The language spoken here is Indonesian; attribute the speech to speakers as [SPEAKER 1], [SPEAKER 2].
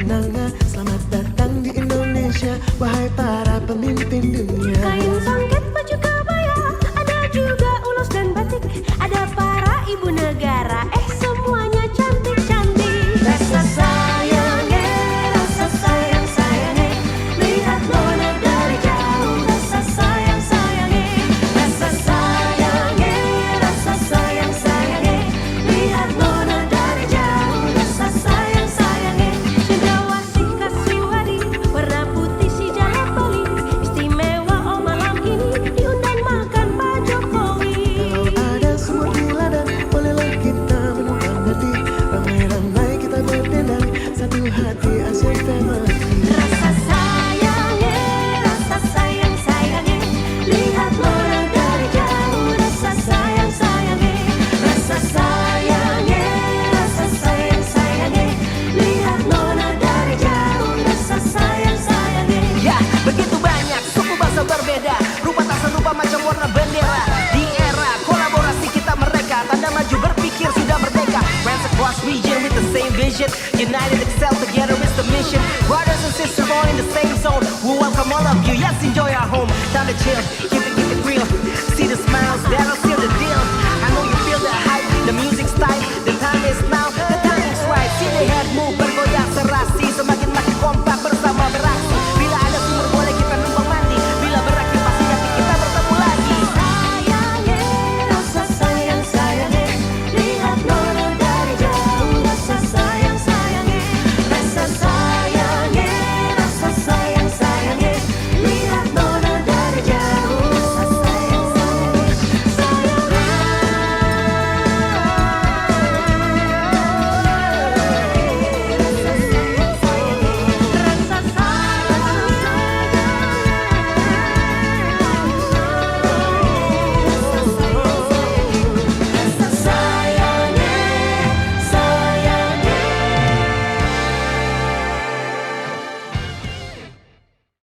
[SPEAKER 1] kemenangan. Selamat datang di Indonesia, wahai para pemimpin dunia.
[SPEAKER 2] Kain songket, baju kebaya, ada juga ulos dan batik. Ada para ibu negara, semuanya cantik-cantik.
[SPEAKER 1] Rasa sayangnya, rasa sayang sayangnya, lihat Nona dari jauh. Rasa sayang sayangnya, rasa sayangnya, rasa sayang sayangnya, lihat Nona dari jauh. Rasa sayang sayangnya.
[SPEAKER 2] Cendrawasih Kasuari, warna putih si Jalak Bali. Istimewa oh malam ini, diundang makan Pak Jokowi.
[SPEAKER 1] Ada semua di ladang, bolehlah kita menumpang hati. Ramai-ramai kita berdendang, satu hati asyik family.
[SPEAKER 2] Rasa sayangnya, rasa sayang sayangnya, lihat Nona dari jauh. Rasa sayang sayangnya,
[SPEAKER 1] Rasa sayangnya, rasa sayang sayangnya, lihat Nona dari jauh. Rasa sayang sayangnya.
[SPEAKER 3] Ya, begitu banyak suku bangsa berbeda, rupa tak serupa macam warna bendera. Di era kolaborasi kita mereka, tanda maju berpikir sudah merdeka. Friends across region with the same vision, united excel together is the mission. Brothers and sisters all in the same zone, we welcome all of you, yes enjoy our home. Time to chill, keep it real, see the smiles that'll seal the deal. I know you feel the hype, the music style, the time is now.